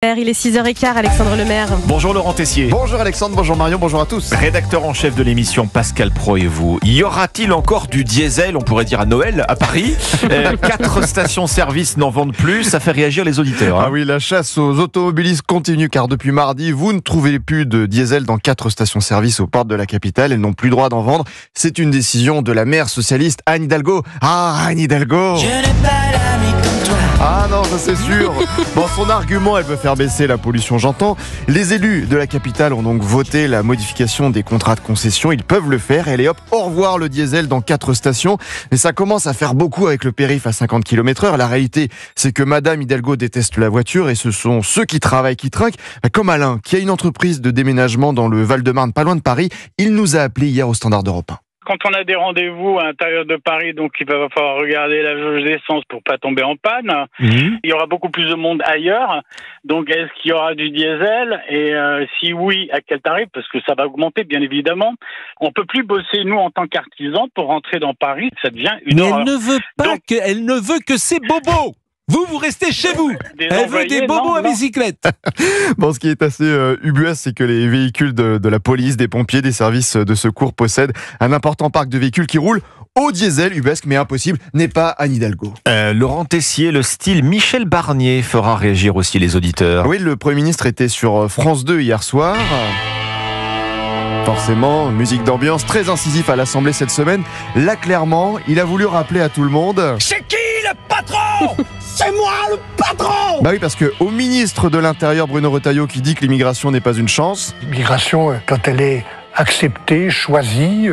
Il est 6h15, Alexandre Lemaire. Bonjour Laurent Tessier. Bonjour Alexandre, bonjour Marion, bonjour à tous. Rédacteur en chef de l'émission Pascal Pro et vous. Y aura-t-il encore du diesel, on pourrait dire à Noël, à Paris 4 stations-service n'en vendent plus, ça fait réagir les auditeurs. Ah oui, la chasse aux automobilistes continue car depuis mardi, vous ne trouvez plus de diesel dans 4 stations-service aux portes de la capitale. Elles n'ont plus le droit d'en vendre. C'est une décision de la maire socialiste Anne Hidalgo. Ah, Anne Hidalgo. Je n'ai pas l'ami comme toi. Ah non, ça c'est sûr. Bon, son argument, elle veut faire baisser la pollution, j'entends. Les élus de la capitale ont donc voté la modification des contrats de concession. Ils peuvent le faire. Et allez hop, au revoir le diesel dans 4 stations. Mais ça commence à faire beaucoup avec le périph' à 50 km/h. La réalité, c'est que Madame Hidalgo déteste la voiture et ce sont ceux qui travaillent qui trinquent. Comme Alain, qui a une entreprise de déménagement dans le Val-de-Marne, pas loin de Paris. Il nous a appelé hier au Standard d'Europe 1. Quand on a des rendez-vous à l'intérieur de Paris, donc il va falloir regarder la jauge d'essence pour pas tomber en panne. Il y aura beaucoup plus de monde ailleurs. Donc est-ce qu'il y aura du diesel? Et si oui, à quel tarif? Parce que ça va augmenter, bien évidemment. On peut plus bosser, nous, en tant qu'artisans, pour rentrer dans Paris. Ça devient une horreur. Elle ne veut que ses bobos. Vous restez chez vous. Elle veut des bobos à bicyclette. Bon, ce qui est assez ubuesque, c'est que les véhicules de la police, des pompiers, des services de secours possèdent un important parc de véhicules qui roulent au diesel. Ubuesque, mais impossible, n'est pas Anne Hidalgo. Laurent Tessier, le style Michel Barnier fera réagir aussi les auditeurs. Oui, le Premier ministre était sur France 2 hier soir. Forcément, musique d'ambiance, très incisif à l'Assemblée cette semaine. Là, clairement, il a voulu rappeler à tout le monde... C'est qui le patron? C'est moi le patron. Bah oui, parce que au ministre de l'Intérieur, Bruno Retailleau, qui dit que l'immigration n'est pas une chance. L'immigration, quand elle est acceptée, choisie,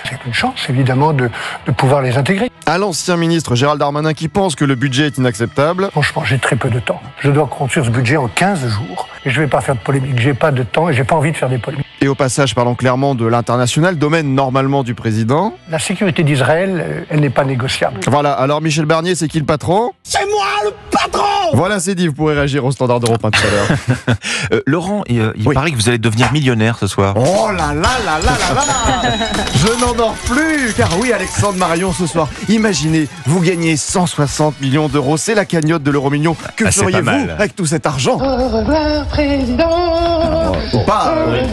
c'est une chance, évidemment, de pouvoir les intégrer. À l'ancien ministre Gérald Darmanin, qui pense que le budget est inacceptable. Franchement, j'ai très peu de temps. Je dois construire ce budget en 15 jours. Et je ne vais pas faire de polémique. J'ai pas de temps et j'ai pas envie de faire des polémiques. Et au passage, parlons clairement de l'international, domaine normalement du président. La sécurité d'Israël, elle n'est pas négociable. Voilà, alors Michel Barnier, c'est qui le patron? C'est moi le patron. Voilà, c'est dit, vous pourrez réagir au Standard d'Europe 1 tout à l'heure. Laurent, il paraît que vous allez devenir millionnaire ce soir. Oh là là là là là là. Je n'en dors plus. Car oui, Alexandre Marion, ce soir, imaginez, vous gagnez 160 millions d'euros. C'est la cagnotte de l'euro-million. Que feriez-vous avec tout cet argent? Au revoir, président.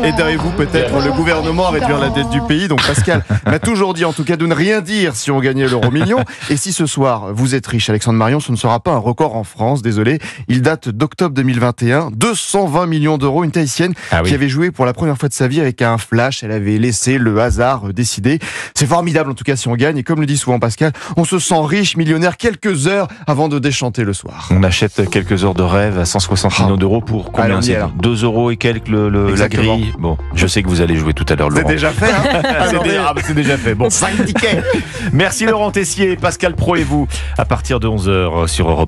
Aiderez-vous peut-être le gouvernement à réduire la dette du pays. Donc Pascal m'a toujours dit en tout cas de ne rien dire si on gagnait l'euro-million. Et si ce soir vous êtes riche, Alexandre Marion, ce ne sera pas un record en France, désolé. Il date d'octobre 2021. 220 millions d'euros, une Tahitienne qui avait joué pour la première fois de sa vie avec un flash. Elle avait laissé le hasard décider. C'est formidable en tout cas si on gagne. Et comme le dit souvent Pascal, on se sent riche, millionnaire quelques heures avant de déchanter le soir. On achète quelques heures de rêve à 160 millions d'euros pour combien? C'est 2 € et quelques la grille. Bon, je sais que vous allez jouer tout à l'heure, Laurent. C'est déjà fait, hein? C'est déjà fait. Bon, 5 tickets. Merci Laurent Tessier, Pascal Pro et vous, à partir de 11h sur Europe 1.